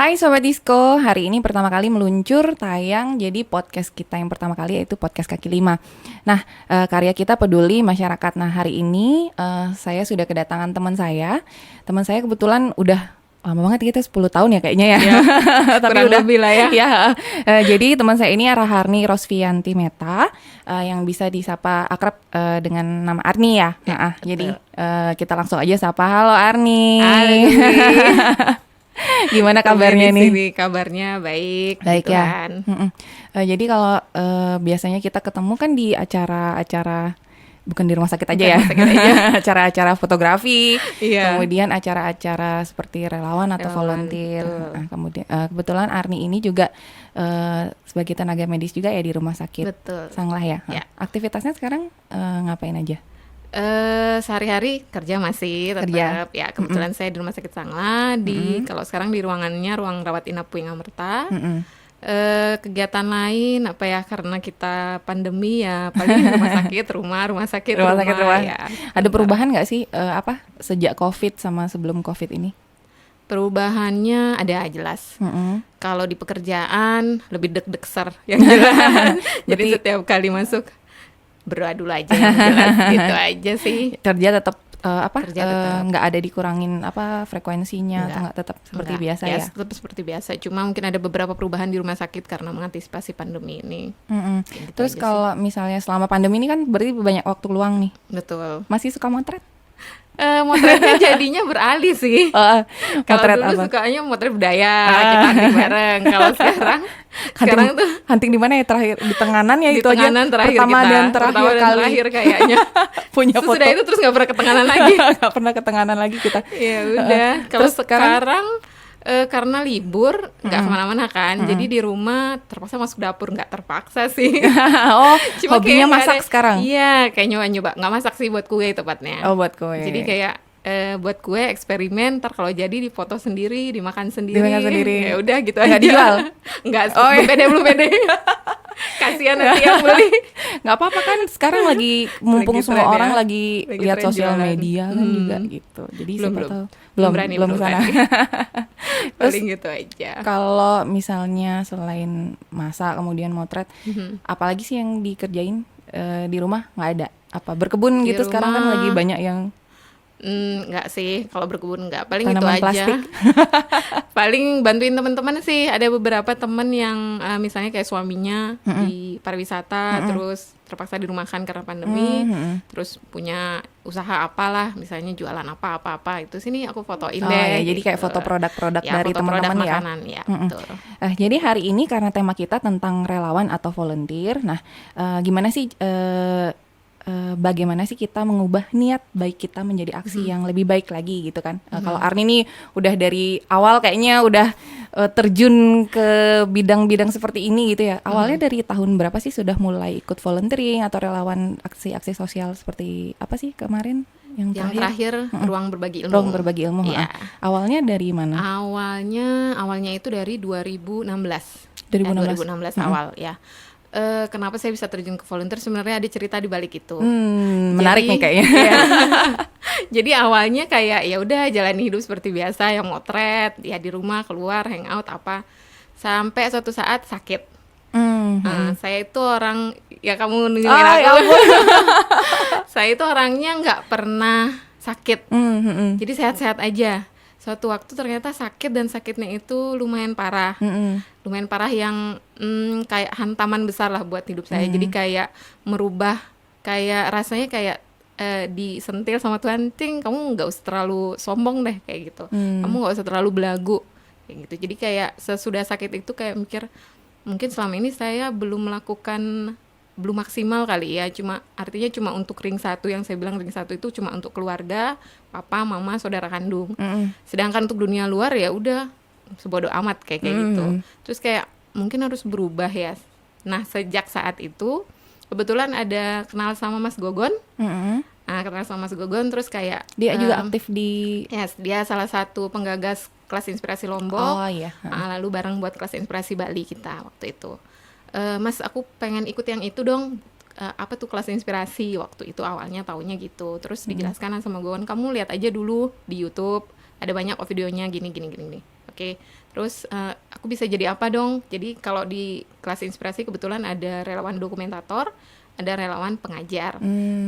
Hai Sobat Disko, hari ini pertama kali meluncur tayang jadi podcast kita yang pertama kali yaitu podcast Kaki Lima. Nah, karya kita peduli masyarakat. Nah, hari ini saya sudah kedatangan teman saya. Teman saya kebetulan udah lama banget, kita 10 tahun ya kayaknya ya. Tapi udah lebih lah ya. Ya, jadi teman saya ini Raharni Rosvianti Meta, yang bisa disapa akrab dengan nama Arni ya. Nah, jadi kita langsung aja sapa. Halo Arni. Halo. Gimana kabarnya nih? Sini kabarnya baik. Baik gitu ya. kan. Jadi kalau biasanya kita ketemu kan di acara-acara, bukan di rumah sakit aja ya, acara-acara fotografi, Iya. kemudian acara-acara seperti relawan atau volunteer. Betul. Nah, kemudian kebetulan Arni ini juga sebagai tenaga medis juga ya di rumah sakit Betul. Sanglah ya. Ya. Aktivitasnya sekarang ngapain aja? Sehari-hari kerja masih tetap ya. Kebetulan saya di Rumah Sakit Sanglah kalau sekarang di ruangannya ruang rawat inap Puing Amerta. Kegiatan lain apa ya, karena kita pandemi ya paling rumah sakit rumah ya. Ada perubahan nggak sih sejak COVID sama sebelum COVID ini? Perubahannya ada jelas. Kalau di pekerjaan lebih deg-degser yang jelas. Jadi setiap kali masuk berdoa dulu aja yang jelas gitu aja sih. Kerja tetap Nggak ada dikurangin frekuensinya atau nggak tetap seperti biasa ya? Tetap seperti biasa. Cuma mungkin ada beberapa perubahan di rumah sakit karena mengantisipasi pandemi ini. Gitu. Terus kalau misalnya selama pandemi ini kan berarti banyak waktu luang nih. Betul. Masih suka motret? Motretnya jadinya beralih sih. Kalau dulu sukanya motret budaya, kita hunting bareng. Kalau sekarang tuh hunting di mana ya terakhir? Di Tenganan ya, di itu aja. Pertama dan terakhir kayaknya. Punya foto. Sudah itu terus nggak pernah ke Tenganan lagi. Nggak pernah ke Tenganan lagi kita. Ya udah. Kalau sekarang karena libur nggak kemana-mana kan, jadi di rumah terpaksa masuk dapur, nggak terpaksa sih. Cuma hobinya masak sekarang? Iya, kayak nyoba nggak masak sih, buat kue tepatnya. Oh, buat kue. Jadi kayak buat kue eksperimen, ntar kalau jadi difoto sendiri, dimakan sendiri. Ya udah gitu aja. Nggak dijual? Nggak, belum pede. Kasihan nanti yang beli. Nggak apa-apa kan, sekarang lagi mumpung semua orang lagi lihat sosial media kan juga gitu. Jadi belum sana. Paling gitu aja. Kalau misalnya selain masak kemudian motret, apalagi sih yang dikerjain di rumah? Nggak ada? Apa berkebun di gitu? Rumah, sekarang kan lagi banyak yang nggak sih, kalau berkebun nggak, paling tanaman itu aja. Plastik. Paling bantuin teman-teman sih. Ada beberapa teman yang misalnya kayak suaminya di pariwisata, terus terpaksa dirumahkan karena pandemi, terus punya usaha apalah, misalnya jualan apa itu sini aku fotoin deh. Ya, gitu. jadi kayak foto produk-produk ya, dari teman-teman ya. Ya betul. Jadi hari ini karena tema kita tentang relawan atau volunteer. Nah, gimana sih bagaimana sih kita mengubah niat baik kita menjadi aksi yang lebih baik lagi gitu kan. Kalau Arni nih udah dari awal kayaknya udah terjun ke bidang-bidang seperti ini gitu ya. Awalnya dari tahun berapa sih sudah mulai ikut volunteering atau relawan aksi-aksi sosial seperti apa sih kemarin? Yang terakhir Ruang Berbagi Ilmu. Ruang Berbagi Ilmu. Ya. Awalnya dari mana? Awalnya itu dari 2016 awal ya. Kenapa saya bisa terjun ke volunteer, sebenarnya ada cerita di balik itu. Menarik nih kayaknya. Ya. Jadi awalnya kayak ya udah jalani hidup seperti biasa, yang motret ya di rumah, keluar hangout apa, sampai suatu saat sakit. Saya itu orang, ya kamu nunjukin aku. Saya itu orangnya nggak pernah sakit. Jadi sehat-sehat aja. Suatu waktu ternyata sakit, dan sakitnya itu lumayan parah. Lumayan parah yang kayak hantaman besar lah buat hidup saya. Jadi kayak merubah, kayak rasanya kayak disentil sama Tuhan, kamu nggak usah terlalu sombong deh kayak gitu. Kamu nggak usah terlalu belagu kayak gitu. Jadi kayak sesudah sakit itu kayak mikir, mungkin selama ini saya belum maksimal kali ya, artinya cuma untuk ring 1, yang saya bilang ring 1 itu cuma untuk keluarga, papa, mama, saudara kandung. Sedangkan untuk dunia luar ya udah sebodoh amat kayak gitu. Terus kayak mungkin harus berubah ya. Nah, sejak saat itu kebetulan ada kenal sama Mas Gogon. Kenal sama Mas Gogon, terus kayak dia juga aktif di dia salah satu penggagas kelas inspirasi Lombok. Lalu bareng buat kelas inspirasi Bali kita waktu itu. Mas, aku pengen ikut yang itu dong. Apa tuh kelas inspirasi, waktu itu awalnya taunya gitu. Terus dijelaskan sama Gogon, kamu lihat aja dulu di YouTube, ada banyak videonya gini. Oke. Terus aku bisa jadi apa dong? Jadi kalau di kelas inspirasi kebetulan ada relawan dokumentator, ada relawan pengajar.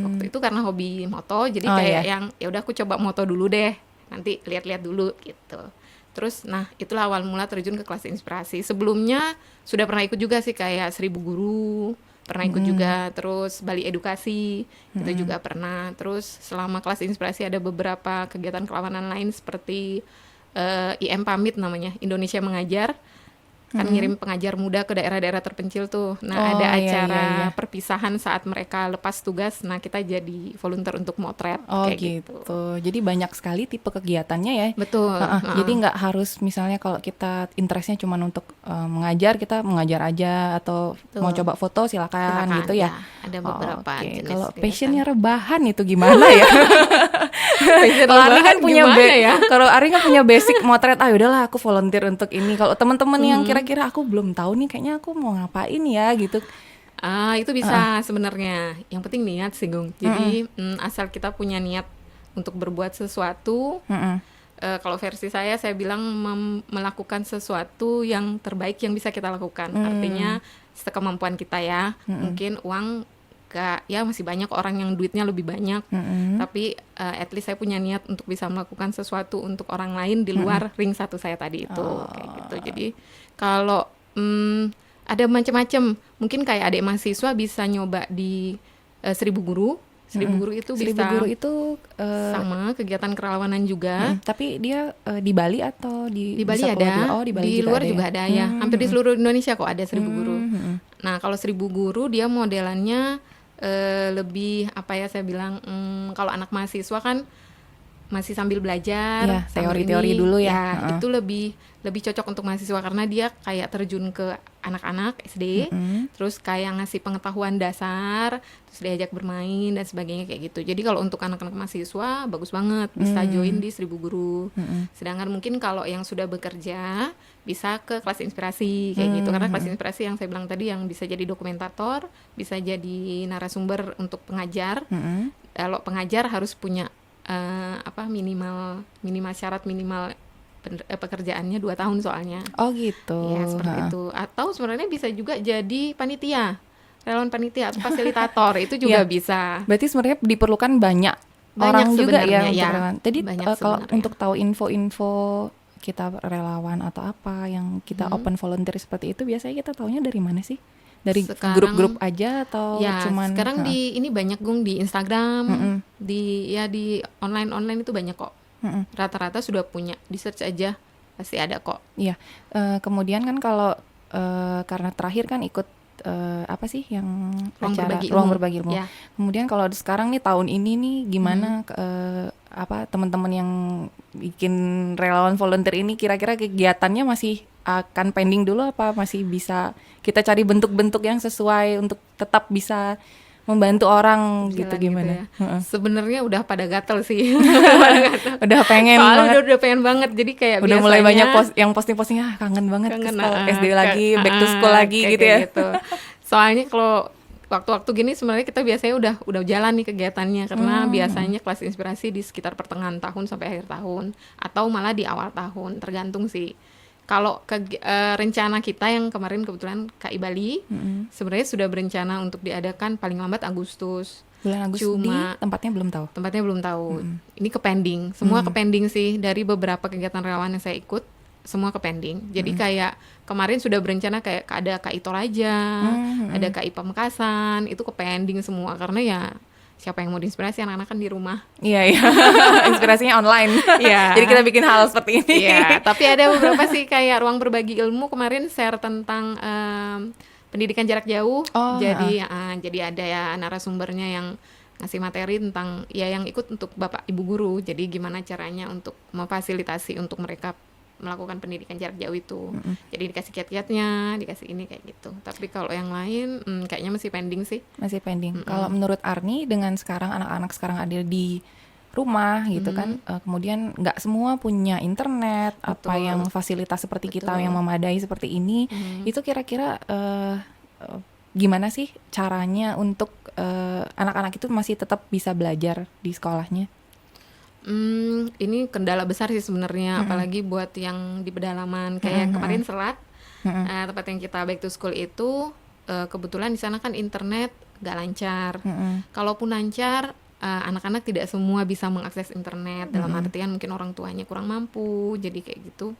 Waktu itu karena hobi moto, jadi kayak yang ya udah aku coba moto dulu deh, nanti lihat-lihat dulu gitu. Terus nah itulah awal mula terjun ke kelas inspirasi. Sebelumnya sudah pernah ikut juga sih kayak 1000 guru, pernah ikut juga, terus Bali Edukasi itu juga pernah. Terus selama kelas inspirasi ada beberapa kegiatan kelawanan lain seperti IM Pamit namanya, Indonesia Mengajar, kan ngirim pengajar muda ke daerah-daerah terpencil tuh. Nah ada acara perpisahan saat mereka lepas tugas, nah kita jadi volunteer untuk motret kayak gitu. Jadi banyak sekali tipe kegiatannya ya. Betul. Jadi nggak harus misalnya kalau kita interestnya cuma untuk mengajar, kita mengajar aja, atau mau coba foto silakan gitu ya. Ada beberapa jenis. Kalau passionnya rebahan itu gimana ya? Kalau Ari kan punya kalau Ari kan punya basic motret, udahlah aku volunteer untuk ini. Kalau teman-teman yang kira-kira aku belum tahu nih, kayaknya aku mau ngapain ya gitu. Itu bisa sebenarnya. Yang penting niat sih, Gung. Jadi asal kita punya niat untuk berbuat sesuatu. Kalau versi saya bilang melakukan sesuatu yang terbaik yang bisa kita lakukan. Artinya sekemampuan kita ya. Mungkin uang ya masih banyak orang yang duitnya lebih banyak, tapi at least saya punya niat untuk bisa melakukan sesuatu untuk orang lain di luar ring satu saya tadi itu, kayak gitu. Jadi kalau ada macam-macam, mungkin kayak adik mahasiswa bisa nyoba di 1000 guru. 1000 guru itu 1000 bisa guru itu sama kegiatan kerelawanan juga. Tapi dia di Bali atau di Bali ada, di Bali di luar juga ada ya. Hampir di seluruh Indonesia kok ada 1000 guru. Nah kalau 1000 guru dia modelannya lebih apa ya, saya bilang kalau anak mahasiswa kan masih sambil belajar, teori-teori dulu ya. Itu lebih cocok untuk mahasiswa karena dia kayak terjun ke anak-anak SD, terus kayak ngasih pengetahuan dasar, terus diajak bermain dan sebagainya kayak gitu. Jadi kalau untuk anak-anak mahasiswa bagus banget bisa join di 1000 guru. Sedangkan mungkin kalau yang sudah bekerja bisa ke kelas inspirasi kayak gitu, karena kelas inspirasi yang saya bilang tadi yang bisa jadi dokumentator, bisa jadi narasumber untuk pengajar. Kalau pengajar harus punya minimal syarat minimal pekerjaannya 2 tahun soalnya. Oh gitu. Ya seperti itu. Atau sebenarnya bisa juga jadi panitia, relawan panitia atau fasilitator itu juga bisa. Berarti sebenarnya diperlukan banyak orang juga ya untuk relawan. Jadi kalau untuk tahu info-info kita relawan atau apa yang kita open volunteer seperti itu, biasanya kita taunya dari mana sih? Dari grup-grup aja atau cuman sekarang di ini banyak, Gung, di Instagram, di online itu banyak kok. Rata-rata sudah punya, di search aja pasti ada kok. Iya. Kemudian kan kalau karena terakhir kan ikut apa sih yang ruang berbagi ilmu. Ya. Kemudian kalau sekarang nih tahun ini nih gimana teman-teman yang bikin relawan volunteer ini, kira-kira kegiatannya masih akan pending dulu apa masih bisa kita cari bentuk-bentuk yang sesuai untuk tetap bisa membantu orang gitu, gimana? Gitu ya. Sebenarnya udah pada gatel sih. Udah pengen banget. Udah pengen banget. Jadi kayak udah mulai banyak yang posting-posting, kangen banget ke SD lagi, back to school lagi gitu ya. Gitu. Soalnya kalau waktu-waktu gini sebenarnya kita biasanya udah jalan nih kegiatannya, karena biasanya kelas inspirasi di sekitar pertengahan tahun sampai akhir tahun atau malah di awal tahun, tergantung sih. Kalau rencana kita yang kemarin kebetulan KI Bali sebenarnya sudah berencana untuk diadakan paling lambat Agustus. Bulan Agustus. Cuma tempatnya belum tahu. Ini ke-pending. Semua ke-pending sih, dari beberapa kegiatan relawan yang saya ikut semua ke-pending. Jadi kayak kemarin sudah berencana kayak ada KI Toraja, ada KI Pamekasan, itu ke-pending semua karena ya siapa yang mau diinspirasi, anak-anak kan di rumah. Iya. Inspirasinya online. Jadi kita bikin hal seperti ini. Iya, tapi ada beberapa sih kayak ruang berbagi ilmu kemarin share tentang pendidikan jarak jauh. Jadi ada ya narasumbernya yang ngasih materi tentang yang ikut untuk Bapak Ibu guru. Jadi gimana caranya untuk memfasilitasi untuk mereka melakukan pendidikan jarak jauh itu. Jadi dikasih kiat-kiatnya, dikasih ini kayak gitu. Tapi kalau yang lain kayaknya masih pending sih. Masih pending. Kalau menurut Arni, dengan sekarang anak-anak sekarang ada di rumah gitu kan, kemudian nggak semua punya internet, apa yang fasilitas seperti kita yang memadai seperti ini, itu kira-kira gimana sih caranya untuk anak-anak itu masih tetap bisa belajar di sekolahnya? Ini kendala besar sih sebenarnya, apalagi buat yang di pedalaman. Kayak kemarin Selat, tempat yang kita back to school itu, kebetulan di sana kan internet gak lancar. Kalaupun lancar, anak-anak tidak semua bisa mengakses internet. Dalam artian mungkin orang tuanya kurang mampu, jadi kayak gitu.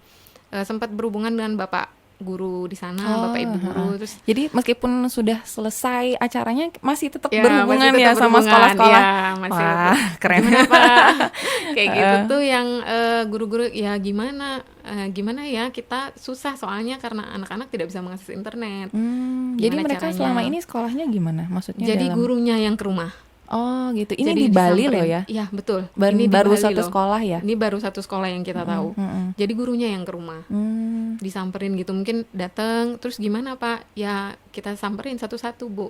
Sempat berhubungan dengan bapak guru di sana, bapak ibu guru. Terus Jadi meskipun sudah selesai acaranya masih tetap ya, berhubungan masih ya tetap sama berhubungan, sekolah-sekolah. ya, masih Wah, keren. gimana Pak? Kayak gitu tuh yang guru-guru ya gimana ya, kita susah soalnya karena anak-anak tidak bisa mengakses internet. Jadi Gimana mereka caranya? selama ini sekolahnya gimana? Maksudnya Jadi dalam... gurunya yang ke rumah. Oh gitu. Ini Jadi di Bali disamperin. loh ya? Iya betul. Baru, Ini di baru Bali satu loh. sekolah ya? Ini baru satu sekolah yang kita tahu. Jadi gurunya yang ke rumah. Disamperin gitu, mungkin datang terus gimana Pak? Ya kita samperin satu-satu Bu.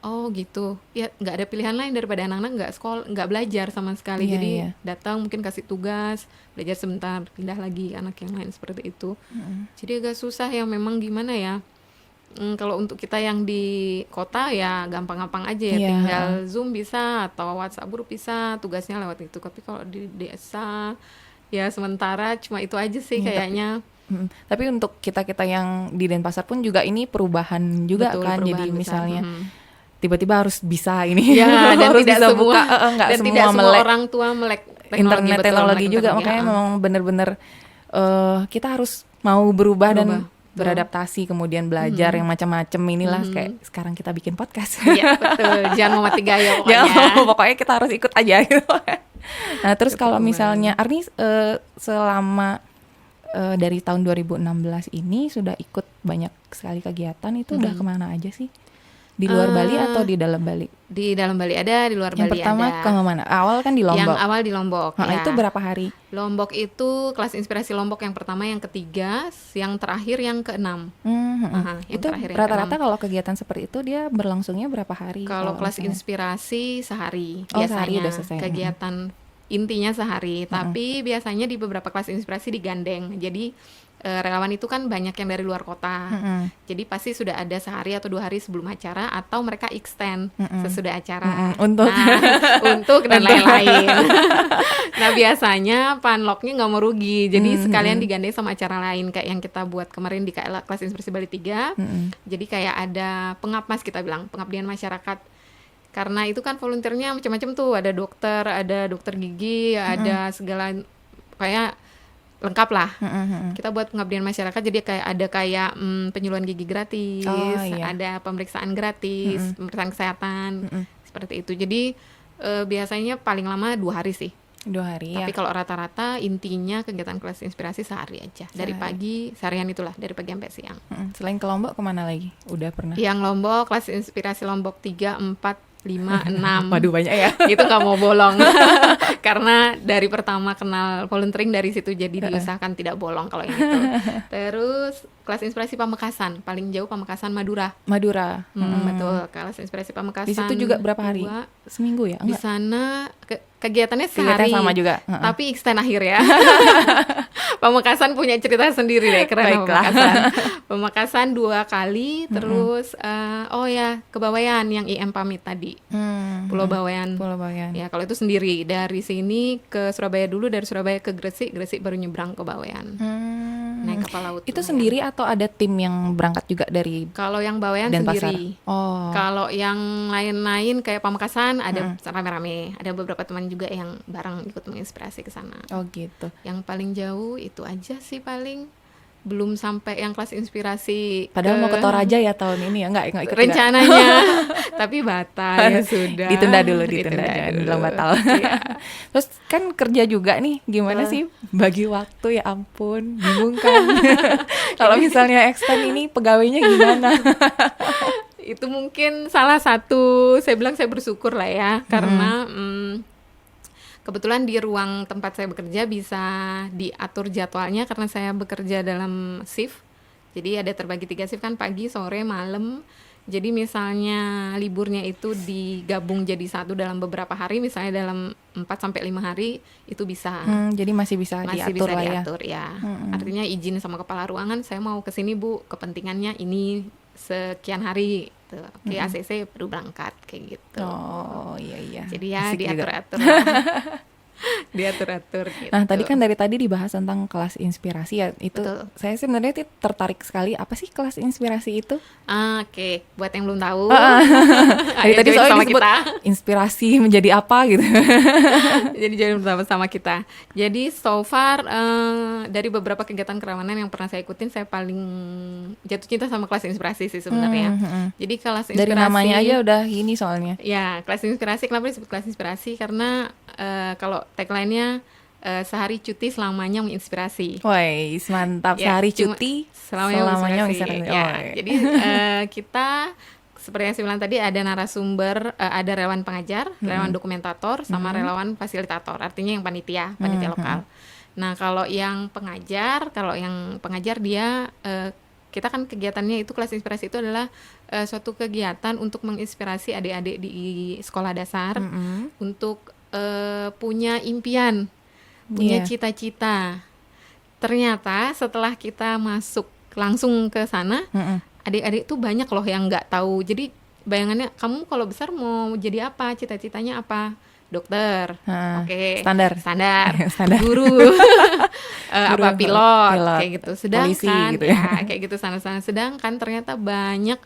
Oh gitu. Ya nggak ada pilihan lain daripada anak-anak nggak belajar sama sekali. Iya, Jadi iya. datang mungkin kasih tugas, belajar sebentar, pindah lagi anak yang lain seperti itu. Jadi agak susah ya, memang gimana ya. Kalau untuk kita yang di kota ya gampang-gampang aja ya, Iya. tinggal Zoom bisa atau WhatsApp group bisa, tugasnya lewat itu. Tapi kalau di desa ya sementara cuma itu aja sih kayaknya. Tapi untuk kita-kita yang di Denpasar pun juga ini perubahan juga Betul, kan. Jadi perubahan besar. misalnya tiba-tiba harus bisa ini. Ya, dan harus tidak bisa semua buka, nggak dan semua tidak semua melek orang tua melek internet betul, teknologi melek juga. internet, Makanya ya. memang bener-bener kita harus mau berubah dan Berubah. beradaptasi, kemudian belajar yang macam-macam inilah kayak sekarang kita bikin podcast. Iya betul, jangan mau mati gaya pokoknya. Jangan, pokoknya kita harus ikut aja gitu. Nah, terus kalau Betul misalnya Arni selama dari tahun 2016 ini sudah ikut banyak sekali kegiatan, itu udah kemana aja sih? Di luar Bali atau di dalam Bali? Di dalam Bali ada, di luar Yang Bali pertama ada. ke mana? Awal kan di Lombok. Yang awal di Lombok. Nah, ya. itu berapa hari? Lombok itu kelas inspirasi Lombok yang pertama, yang ketiga, yang terakhir yang keenam. Aha, yang Itu terakhir yang rata-rata keenam. kalau kegiatan seperti itu dia berlangsungnya berapa hari? Kalau kelas misalnya? inspirasi sehari Oh, biasanya. sehari udah selesai. Kegiatan intinya sehari, tapi biasanya di beberapa kelas inspirasi digandeng. Jadi relawan itu kan banyak yang dari luar kota. Jadi pasti sudah ada sehari atau 2 hari sebelum acara, atau mereka extend sesudah acara. Untuk Untuk dan lain-lain. Nah biasanya panloknya nggak mau rugi, jadi sekalian digandeng sama acara lain kayak yang kita buat kemarin di KLA kelas inspirasi Bali 3. Jadi kayak ada pengabmas, kita bilang pengabdian masyarakat. Karena itu kan volunteernya macam-macam tuh, ada dokter gigi, ada segala kayak lengkap lah. Kita buat pengabdian masyarakat, jadi kayak penyuluhan gigi gratis, ada pemeriksaan gratis, pemeriksaan kesehatan, seperti itu. Jadi biasanya paling lama 2 hari sih. 2 hari Tapi ya. kalau rata-rata intinya kegiatan kelas inspirasi sehari aja. Dari pagi, seharian itulah, dari pagi sampai siang. Selain ke Lombok kemana lagi? Udah pernah? Yang Lombok, kelas inspirasi Lombok 3, 4, 5, 6. Waduh, banyak ya. Itu nggak mau bolong. Karena dari pertama kenal volunteering dari situ, jadi diusahakan tidak bolong kalau yang itu. Terus kelas inspirasi Pamekasan, paling jauh Pamekasan Madura. Madura. Betul, kelas inspirasi Pamekasan. Di situ juga berapa hari? 2. Seminggu ya? Di Enggak. sana kegiatannya Kegiatan sehari. sama juga. Tapi extend akhir ya. Pamekasan punya cerita sendiri deh, keren. Baiklah. Pamekasan 2 kali, terus ke Bawean yang IM pamit tadi. Pulau Bawean. Pulau Bawean. Ya, kalau itu sendiri dari sini ke Surabaya dulu, dari Surabaya ke Gresik baru nyebrang ke Bawean. Naik kapal laut. Itu lumayan. sendiri atau ada tim yang berangkat juga dari Kalau yang Bawean Denpasar? sendiri. Oh. Kalau yang lain-lain kayak Pamekasan ada rame-rame. Ada beberapa teman juga yang bareng ikut menginspirasi ke sana. Oh gitu. Yang paling jauh itu aja sih paling. Belum sampai yang kelas inspirasi. Padahal mau ke Toraja ya tahun ini ya, enggak ikut juga. Rencananya. Tapi batal ya sudah. Ditunda dulu, jangan bilang batal. Iya. Terus kan kerja juga nih, gimana sih bagi waktu, ya ampun, bingung kan. Kalau misalnya extend ini pegawainya gimana? Itu mungkin salah satu, saya bilang saya bersyukur lah ya, karena kebetulan di ruang tempat saya bekerja bisa diatur jadwalnya karena saya bekerja dalam shift. Jadi ada terbagi 3 shift kan, pagi, sore, malam. Jadi misalnya liburnya itu digabung jadi satu dalam beberapa hari, misalnya dalam 4-5 hari itu bisa. Jadi masih bisa diatur lah ya. Diatur ya. Artinya izin sama kepala ruangan, saya mau ke sini Bu, kepentingannya ini sekian hari. Oke, ACC baru berangkat kayak gitu. Oh iya. Jadi ya Asik juga. diatur-atur. diatur-atur gitu. Nah, tadi kan dari tadi dibahas tentang kelas inspirasi ya. Itu Betul. saya sebenarnya tertarik sekali. Apa sih kelas inspirasi itu? Oke, buat yang belum tahu, Dari ayo tadi join soalnya sama disebut kita. inspirasi menjadi apa gitu. Jadi join bersama kita. Jadi so far dari beberapa kegiatan kerawanan yang pernah saya ikutin, saya paling jatuh cinta sama kelas inspirasi sih sebenarnya. Jadi kelas inspirasi, Dari namanya aja udah ini soalnya. ya kelas inspirasi, kenapa disebut kelas inspirasi? Karena kalau tagline-nya sehari cuti selamanya menginspirasi. Woi, mantap. Ya, Sehari cuma cuti selamanya menginspirasi. Ya, Woi. jadi kita seperti yang saya bilang tadi, ada narasumber, ada relawan pengajar, relawan dokumentator, sama relawan fasilitator. Artinya yang panitia lokal. Nah, kalau yang pengajar dia kita kan kegiatannya itu, kelas inspirasi itu adalah suatu kegiatan untuk menginspirasi adik-adik di sekolah dasar untuk punya impian, punya Iya. cita-cita. Ternyata setelah kita masuk langsung ke sana, adik-adik tuh banyak loh yang nggak tahu. Jadi bayangannya, kamu kalau besar mau jadi apa? Cita-citanya apa? Dokter. Oke. Standar. Standar. Guru. Apa Guru, pilot, pilot, kayak gitu. Sedangkan polisi gitu ya. kayak gitu sana-sana. Sedangkan ternyata banyak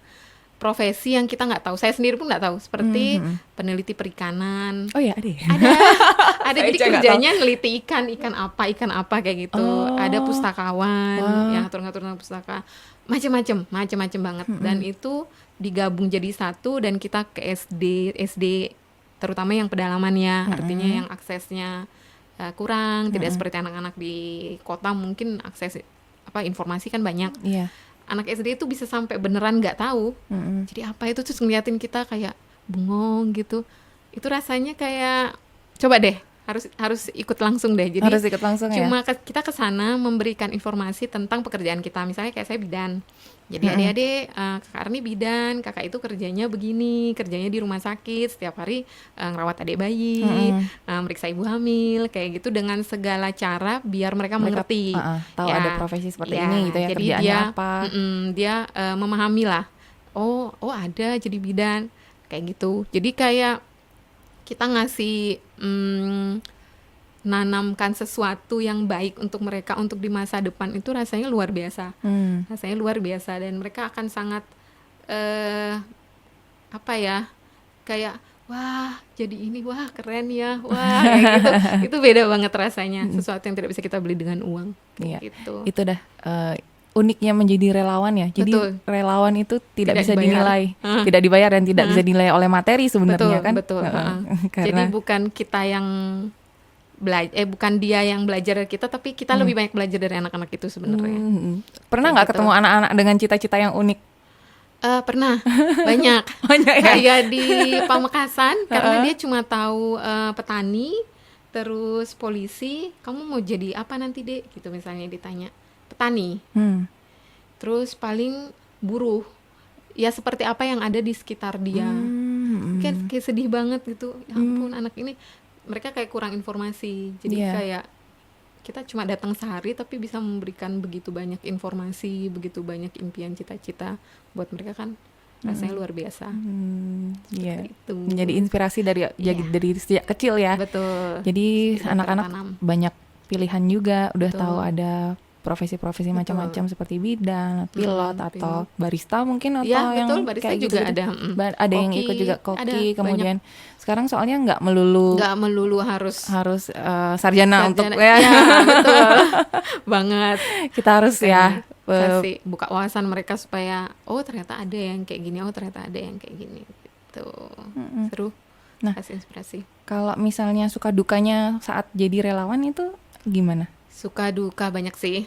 profesi yang kita nggak tahu. Saya sendiri pun nggak tahu. Seperti peneliti perikanan. Oh ya, ada ya? Ada Saya jadi juga nggak kerjanya neliti ikan apa kayak gitu. Ada pustakawan yang ngatur-ngatur tentang pustaka, macam-macam banget. Dan itu digabung jadi satu, dan kita ke SD terutama yang pedalamannya, artinya yang aksesnya kurang, tidak seperti anak-anak di kota, mungkin akses informasi kan banyak. Iya. Anak SD itu bisa sampai beneran nggak tahu. Jadi apa itu, terus ngeliatin kita kayak bengong gitu. Itu rasanya kayak, coba deh, harus ikut langsung deh. Jadi Harus ikut langsung ya. cuma kita ke sana memberikan informasi tentang pekerjaan kita. Misalnya kayak saya bidan. Jadi adik-adik, kakak Arni bidan, kakak itu kerjanya begini, kerjanya di rumah sakit, setiap hari ngerawat adik bayi, meriksa ibu hamil, kayak gitu, dengan segala cara biar mereka mengerti. Tahu Ya, ada profesi seperti ya, ini gitu ya, jadi kerjaannya dia, apa. dia memahami lah. Oh ada jadi bidan, kayak gitu. Jadi kayak kita ngasih nanamkan sesuatu yang baik untuk mereka untuk di masa depan, itu rasanya luar biasa. Rasanya luar biasa, dan mereka akan sangat kayak wah jadi ini, wah keren ya, wah kayak gitu. Itu beda banget rasanya, sesuatu yang tidak bisa kita beli dengan uang. Iya. Gitu. Itu dah uniknya menjadi relawan ya. Jadi Betul. relawan itu tidak bisa dibayar. dinilai, tidak dibayar dan tidak bisa dinilai oleh materi sebenarnya kan. Betul. Jadi Karena bukan kita yang bukan dia yang belajar dari kita, tapi kita lebih banyak belajar dari anak-anak itu sebenarnya. pernah Kayak nggak gitu. ketemu anak-anak dengan cita-cita yang unik? Pernah, banyak. Banyak ya? Kayak di Pamekasan, karena dia cuma tahu petani, terus polisi. Kamu mau jadi apa nanti, Dek? Gitu misalnya ditanya. Petani. Terus paling buruh. Ya seperti apa yang ada di sekitar dia. Kan kayak sedih banget gitu. Ya ampun, anak ini, mereka kayak kurang informasi. Jadi kayak kita cuma datang sehari tapi bisa memberikan begitu banyak informasi, begitu banyak impian, cita-cita buat mereka, kan rasanya luar biasa. Iya. Itu. Menjadi inspirasi dari sejak kecil ya. Betul. Jadi Sudah anak-anak tertanam. banyak pilihan juga, udah Betul. tahu ada profesi-profesi macam-macam seperti bidan, pilot atau barista mungkin, atau Ya, yang betul, barista kayak juga gitu. ada. Ada yang Koki, ikut juga ada, koki, banyak. kemudian sekarang soalnya nggak melulu harus sarjana untuk ya betul banget. kita harus ya kasih buka wawasan mereka supaya ternyata ada yang kayak gini, ternyata ada yang kayak gini gitu. Seru. Nah, kasih inspirasi. kalau misalnya suka dukanya saat jadi relawan itu gimana? Suka duka banyak sih.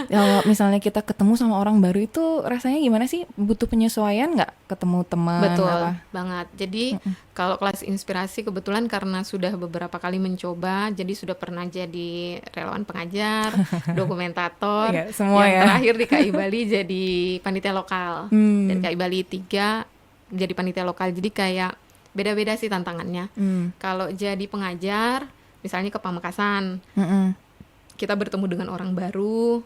Kalau misalnya kita ketemu sama orang baru itu rasanya gimana sih? Butuh penyesuaian nggak ketemu teman? Betul apa? banget. Jadi kalau kelas inspirasi kebetulan karena sudah beberapa kali mencoba, jadi sudah pernah jadi relawan pengajar, dokumentator, Iya, semua yang ya. terakhir di KI Bali jadi panitia lokal. Dari KI Bali 3 jadi panitia lokal. Jadi kayak beda-beda sih tantangannya. Kalau jadi pengajar, misalnya ke Pamekasan, kita bertemu dengan orang baru,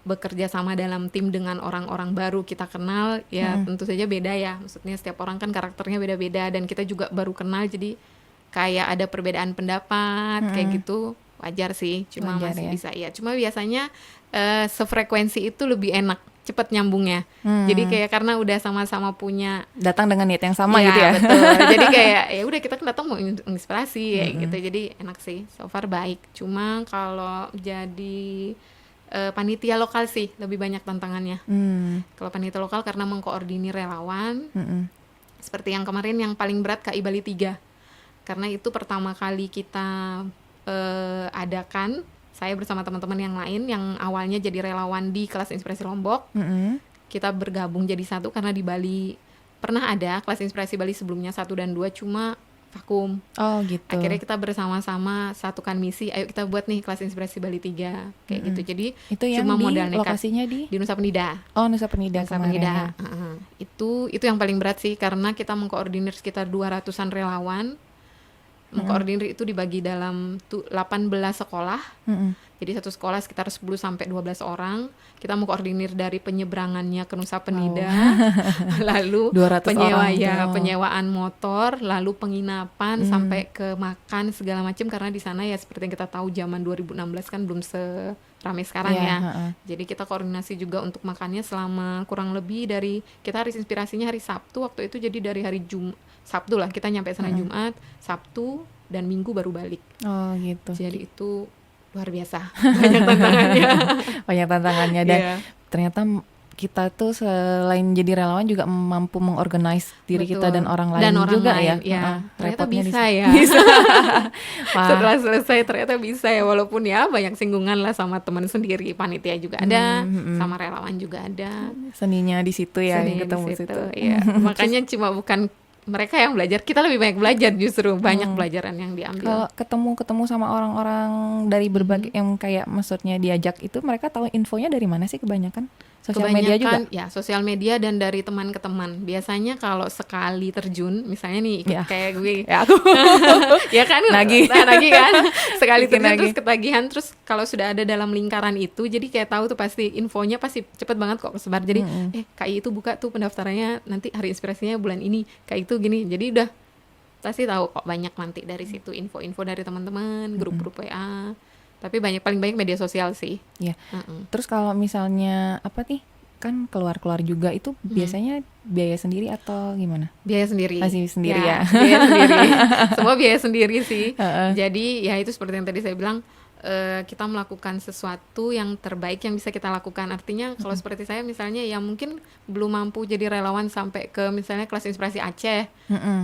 bekerja sama dalam tim dengan orang-orang baru kita kenal, ya tentu saja beda ya. Maksudnya setiap orang kan karakternya beda-beda, dan kita juga baru kenal, jadi kayak ada perbedaan pendapat kayak gitu, wajar sih, cuma Wajar masih ya. bisa ya. Cuma biasanya sefrekuensi itu lebih enak, cepet nyambungnya. Jadi kayak karena udah sama-sama punya Datang dengan niat yang sama iya, gitu ya. betul. Jadi kayak ya udah kita kan datang mau inspirasi kayak gitu. Jadi enak sih, so far baik. Cuma kalau jadi panitia lokal sih lebih banyak tantangannya. Kalau panitia lokal karena mengkoordinir relawan, seperti yang kemarin yang paling berat KI Bali 3. Karena itu pertama kali kita adakan, saya bersama teman-teman yang lain yang awalnya jadi relawan di kelas inspirasi Lombok. Kita bergabung jadi satu karena di Bali pernah ada kelas inspirasi Bali sebelumnya 1 dan 2 cuma vakum. Oh gitu. Akhirnya kita bersama-sama satukan misi, ayo kita buat nih kelas inspirasi Bali 3 kayak gitu. Jadi Itu yang cuma di modal nekat. lokasinya di Di Nusa Penida. Oh, Nusa Penida Nusa kemarin Penida. ya. Itu yang paling berat sih karena kita mengkoordinir sekitar 200-an relawan. Mengkoordinir itu dibagi dalam 18 sekolah. Jadi satu sekolah sekitar 10 sampai 12 orang. Kita mengkoordinir dari penyeberangannya ke Nusa Penida, lalu 200 orang tuh. penyewaan motor, lalu penginapan sampai ke makan segala macam karena di sana ya seperti yang kita tahu zaman 2016 kan belum seramai sekarang Iya, ya. heeh. Jadi kita koordinasi juga untuk makannya selama kurang lebih dari kita hari inspirasinya hari Sabtu waktu itu, jadi dari hari Sabtu lah kita nyampe sana Jumat, Sabtu dan Minggu baru balik. Oh gitu. Jadi itu luar biasa banyak tantangannya. Banyak tantangannya dan Iya. ternyata kita tuh selain jadi relawan juga mampu mengorganize diri kita Betul. dan orang lain Dan orang juga lain, ya. ya. Heeh, Ternyata repotnya di bisa situ. ya. Bisa. Wah, Setelah selesai ternyata bisa ya, walaupun ya banyak singgungan lah sama teman sendiri, panitia juga ada, sama relawan juga ada. seninya di situ ya, Seni di ketemu situ, situ. iya. Makanya cuma bukan mereka yang belajar, kita lebih banyak belajar justru, banyak pelajaran yang diambil. Kalau ketemu sama orang-orang dari berbagai yang kayak maksudnya diajak itu, mereka tahu infonya dari mana sih kebanyakan? Sosial media juga? Kebanyakan ya sosial media dan dari teman ke teman. Biasanya kalau sekali terjun, misalnya nih ikut Ya. kayak gue, Ya aku. ya kan, Nagih. nagih kan, sekali Bikin terjun nagih. terus ketagihan, terus kalau sudah ada dalam lingkaran itu, jadi kayak tahu tuh pasti infonya pasti cepet banget kok kesebar. Jadi KI itu buka tuh pendaftarannya nanti hari inspirasinya bulan ini, KI itu gini, jadi udah pasti tahu kok banyak nanti dari situ info-info dari teman-teman, grup-grup WA. Tapi paling banyak media sosial sih. Iya. Mm-mm. Terus kalau misalnya apa nih? Kan keluar-keluar juga itu biasanya biaya sendiri atau gimana? Biaya sendiri. Masih sendiri ya? Biaya sendiri. Semua biaya sendiri sih. Jadi ya itu seperti yang tadi saya bilang, kita melakukan sesuatu yang terbaik yang bisa kita lakukan. Artinya kalau seperti saya misalnya yang mungkin belum mampu jadi relawan sampai ke misalnya kelas inspirasi Aceh,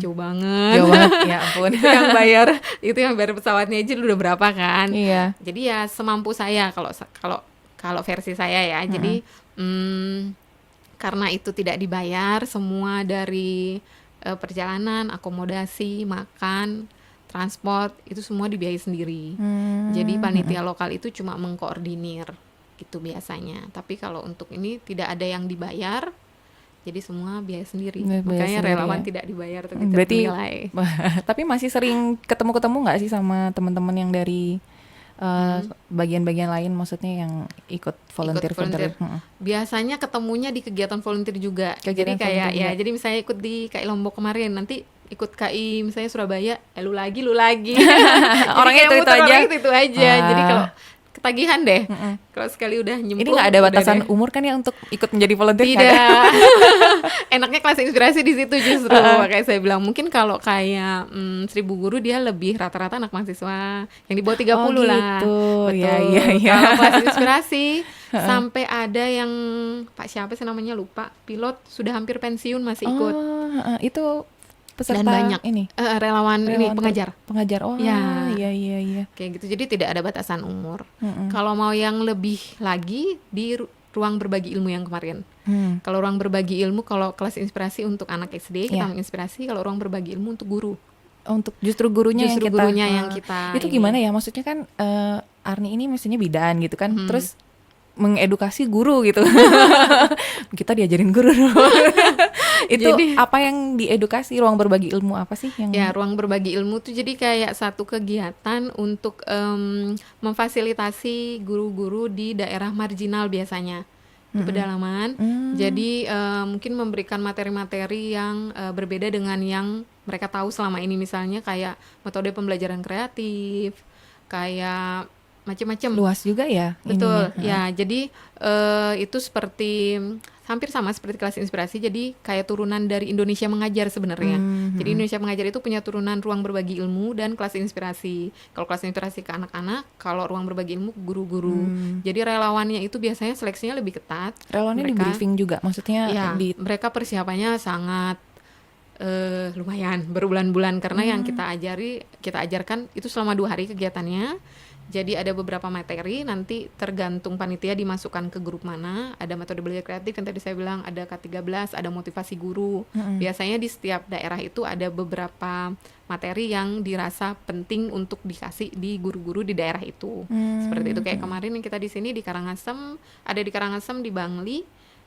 jauh banget. Jauh banget, ya ampun. itu yang bayar pesawatnya aja udah berapa kan. Iya. Jadi ya semampu saya kalau versi saya ya. Jadi karena itu tidak dibayar, semua dari perjalanan, akomodasi, makan, transport itu semua dibiayai sendiri. Jadi panitia lokal itu cuma mengkoordinir gitu biasanya. Tapi kalau untuk ini tidak ada yang dibayar, jadi semua biaya sendiri. Biaya Makanya sendiri relawan ya. tidak dibayar tapi tidak Berarti dinilai. tapi masih sering ketemu-ketemu nggak sih sama teman-teman yang dari bagian-bagian lain, maksudnya yang ikut volunteer. Biasanya ketemunya di kegiatan volunteer juga. Kegiatan Jadi kayak volunteer ya, juga. jadi misalnya ikut di KI Lombok kemarin, nanti ikut KI misalnya Surabaya, lu lagi. Orangnya Jadi kayak itu muter aja. orang itu aja. Wah. Jadi kalau ketagihan deh. Kalau sekali udah nyemplung. Ini nggak ada udah batasan deh. umur kan ya untuk ikut menjadi volunteer? Nggak ada? Tidak. Enaknya kelas inspirasi di situ justru. Makanya saya bilang mungkin kalau kayak 1000 guru dia lebih rata-rata anak mahasiswa yang di bawah 30 Oh, lah. gitu. Betul. Iya. Kalau kelas inspirasi sampai ada yang Pak siapa sih namanya lupa, pilot sudah hampir pensiun masih ikut. Oh, itu peserta Dan banyak ini relawan ini pengajar. Pengajar. Oh, Ya. iya. Kayak gitu. Jadi tidak ada batasan umur. Kalau mau yang lebih lagi di ruang berbagi ilmu yang kemarin. Kalau ruang berbagi ilmu, kalau kelas inspirasi untuk anak SD kita Iya. menginspirasi, kalau ruang berbagi ilmu untuk guru. Untuk justru gurunya Justru yang kita gurunya yang kita itu ini. gimana ya, maksudnya kan Arni ini mestinya bidan gitu kan, terus mengedukasi guru gitu. Kita diajarin guru dong. Itu Jadi- apa yang diedukasi, ruang berbagi ilmu apa sih yang Ya, ruang berbagi ilmu tuh jadi kayak satu kegiatan untuk memfasilitasi guru-guru di daerah marginal biasanya di pedalaman. Jadi mungkin memberikan materi-materi yang berbeda dengan yang mereka tahu selama ini, misalnya kayak metode pembelajaran kreatif, kayak macam-macam. Luas juga ya Betul, ininya. ya. Jadi itu seperti hampir sama seperti kelas inspirasi. Jadi kayak turunan dari Indonesia Mengajar sebenarnya. Jadi Indonesia Mengajar itu punya turunan ruang berbagi ilmu dan kelas inspirasi. Kalau kelas inspirasi ke anak-anak, kalau ruang berbagi ilmu ke guru-guru. Jadi relawannya itu biasanya seleksinya lebih ketat. Relawannya di briefing juga, maksudnya Ya, di mereka persiapannya sangat lumayan berbulan-bulan, karena yang kita ajarkan itu selama 2 hari kegiatannya. Jadi ada beberapa materi, nanti tergantung panitia dimasukkan ke grup mana. Ada metode belajar kreatif yang tadi saya bilang, ada K13, ada motivasi guru. Biasanya di setiap daerah itu ada beberapa materi yang dirasa penting untuk dikasih di guru-guru di daerah itu. Seperti itu, kayak kemarin yang kita di sini di Karangasem, ada di Karangasem, di Bangli,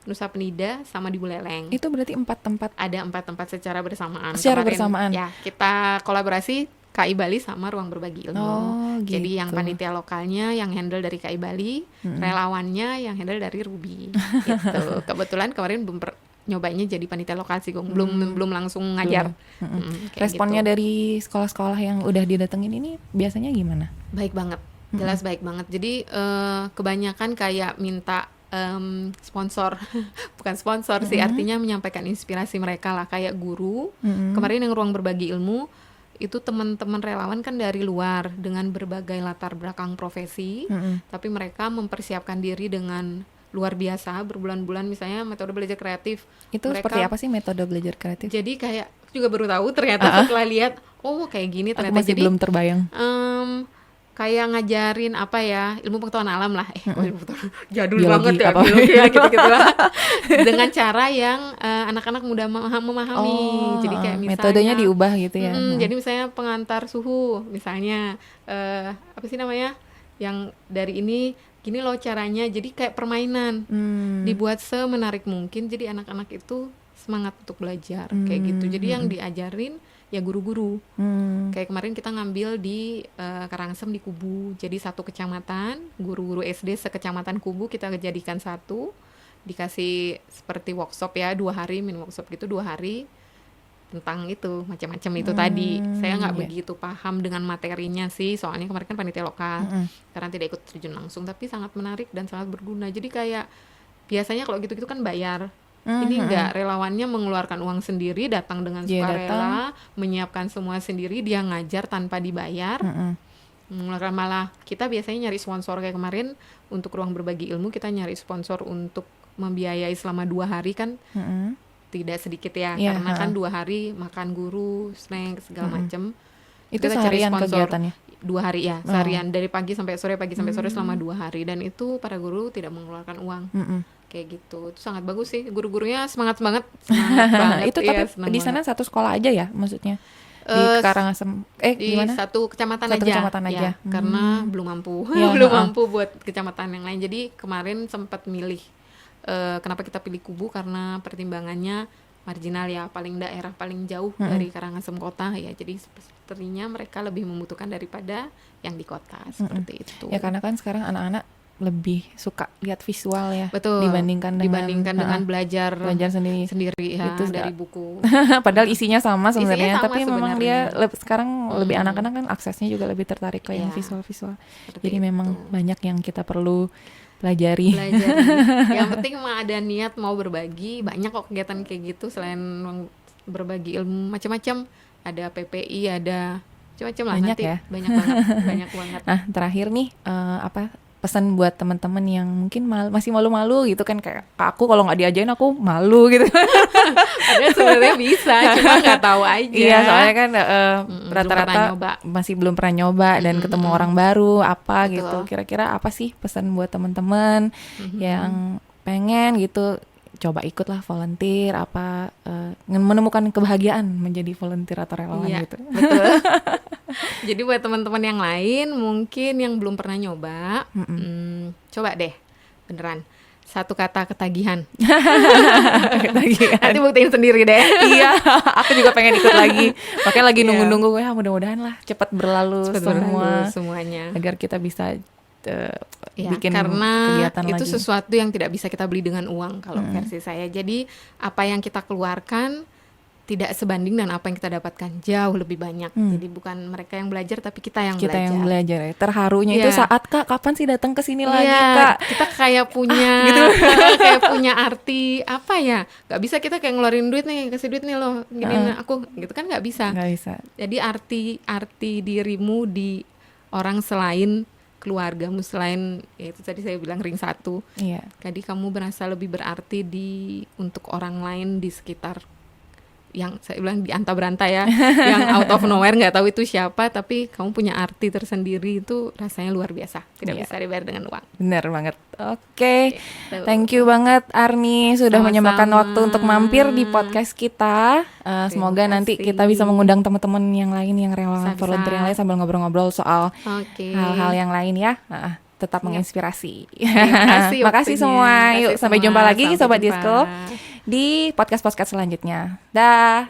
Nusa Penida, sama di Buleleng. itu berarti 4 tempat Ada 4 tempat secara bersamaan. bersamaan. Ya, kita kolaborasi KI Bali sama Ruang Berbagi Ilmu. Gitu. Jadi yang panitia lokalnya yang handle dari KI Bali, relawannya yang handle dari Ruby. Gitu. Kebetulan kemarin nyobainnya jadi panitia lokal sih, Gong. Belum langsung ngajar. Kayak Responnya gitu. dari sekolah-sekolah yang udah didatengin ini biasanya gimana? Baik banget, jelas baik banget. Jadi kebanyakan kayak minta sponsor, bukan sponsor sih, artinya menyampaikan inspirasi mereka lah, kayak guru. Kemarin yang Ruang Berbagi Ilmu itu teman-teman relawan kan dari luar dengan berbagai latar belakang profesi, tapi mereka mempersiapkan diri dengan luar biasa berbulan-bulan. Misalnya metode belajar kreatif Itu mereka, seperti apa sih metode belajar kreatif? jadi kayak juga baru tahu ternyata setelah lihat, oh kayak gini Aku ternyata. masih Jadi belum terbayang. kayak ngajarin apa ya, ilmu pengetahuan alam lah, ilmu pengetahuan jadul Biologi, banget ya, apa? biologi ya, gitu-gitu lah. Dengan cara yang anak-anak mudah memahami. Jadi kayak misalnya metodenya diubah gitu ya. jadi misalnya pengantar suhu, misalnya apa sih namanya, yang dari ini gini loh caranya. Jadi kayak permainan, dibuat semenarik mungkin, jadi anak-anak itu semangat untuk belajar kayak gitu. Jadi yang diajarin ya guru-guru. Kayak kemarin kita ngambil di Karangasem di Kubu. Jadi satu kecamatan, guru-guru SD sekecamatan Kubu kita jadikan satu, dikasih seperti workshop ya, 2 hari, mini workshop gitu 2 hari tentang itu macam-macam itu tadi. Saya nggak begitu paham dengan materinya sih, soalnya kemarin kan panitia lokal, karena tidak ikut terjun langsung, tapi sangat menarik dan sangat berguna. Jadi kayak biasanya kalau gitu-gitu kan bayar. Ini enggak, relawannya mengeluarkan uang sendiri, datang dengan sukarela, menyiapkan semua sendiri, dia ngajar tanpa dibayar. Mengeluarkan, malah kita biasanya nyari sponsor, kayak kemarin untuk Ruang Berbagi Ilmu kita nyari sponsor untuk membiayai selama 2 hari kan. Tidak sedikit ya, karena kan 2 hari makan guru, snack segala macem. Itu Kita cari seharian sponsor kegiatannya? 2 hari ya, seharian dari pagi sampai sore, selama 2 hari, dan itu para guru tidak mengeluarkan uang. Kayak gitu, itu sangat bagus sih, guru-gurunya semangat banget. Itu iya, tapi di sana satu sekolah aja ya, maksudnya di Karangasem di gimana? satu kecamatan Satu aja, kecamatan aja. Ya, karena belum mampu, Ya, belum mampu buat kecamatan yang lain. Jadi kemarin sempat milih, kenapa kita pilih Kubu, karena pertimbangannya marginal ya, paling daerah paling jauh dari Karangasem kota ya, jadi sepertinya mereka lebih membutuhkan daripada yang di kota, seperti itu. Ya karena kan sekarang anak-anak lebih suka lihat visual ya. Betul. Dibandingkan dengan belajar sendiri ya, itu dari buku. Padahal isinya sama sebenarnya, sama tapi memang dia sebenarnya. sekarang lebih anak-anak kan aksesnya juga lebih tertarik ke yang visual-visual. Jadi memang banyak yang kita perlu pelajari. Yang penting mah ada niat mau berbagi. Banyak kok kegiatan kayak gitu selain berbagi ilmu, macam-macam. Ada PPI, ada macam-macam lah. Banyak nanti ya. banyak banget. Nah, terakhir nih pesan buat teman-teman yang mungkin masih malu-malu gitu kan, kayak aku kalau nggak diajarin aku malu gitu. Padahal sebenarnya bisa, cuma nggak tahu aja. Iya, soalnya kan rata-rata masih belum pernah nyoba dan ketemu orang baru apa. Betul. Gitu. Kira-kira apa sih pesan buat teman-teman yang pengen gitu coba ikutlah volunteer apa, menemukan kebahagiaan menjadi volunteer atau relawan gitu. Betul. Jadi buat teman-teman yang lain mungkin yang belum pernah nyoba, coba deh beneran. Satu kata: ketagihan. Nanti buktiin sendiri deh. Iya, aku juga pengen ikut lagi. Makanya lagi nunggu-nunggu, ya mudah-mudahan lah cepat berlalu semuanya. Agar kita bisa bikin karena kegiatan itu lagi. Sesuatu yang tidak bisa kita beli dengan uang kalau versi saya. Jadi apa yang kita keluarkan tidak sebanding dengan apa yang kita dapatkan, jauh lebih banyak. Jadi bukan mereka yang belajar tapi kita yang belajar. Yang belajar ya. Terharunya itu saat Kak kapan sih datang ke sini lagi Iya, Kak? kita kayak punya gitu. kayak punya arti apa ya? Gak bisa kita kayak ngeluarin duit nih, kasih duit nih lo, gini aku gitu kan nggak bisa. Nggak bisa. Jadi arti dirimu di orang selain keluargamu, selain ya itu tadi saya bilang ring satu. Iya. Jadi kamu berasa lebih berarti untuk orang lain di sekitar, yang saya bilang di anta beranta ya, yang out of nowhere nggak tahu itu siapa, tapi kamu punya arti tersendiri, itu rasanya luar biasa, tidak bisa dibayar dengan uang. Benar banget. Oke. Gitu. Thank you banget Arni sudah Sama-sama. menyempatkan waktu untuk mampir di podcast kita. Semoga nanti kasih. kita bisa mengundang teman-teman yang lain yang relawan Bisa-bisa. volunteer yang lain sambil ngobrol-ngobrol soal Oke. hal-hal yang lain ya. Tetap menginspirasi. Makasih Makasih waktunya. semua. Makasih Yuk sampai semua. jumpa lagi Sampai Sobat jumpa. Disco di podcast-podcast selanjutnya. Dah.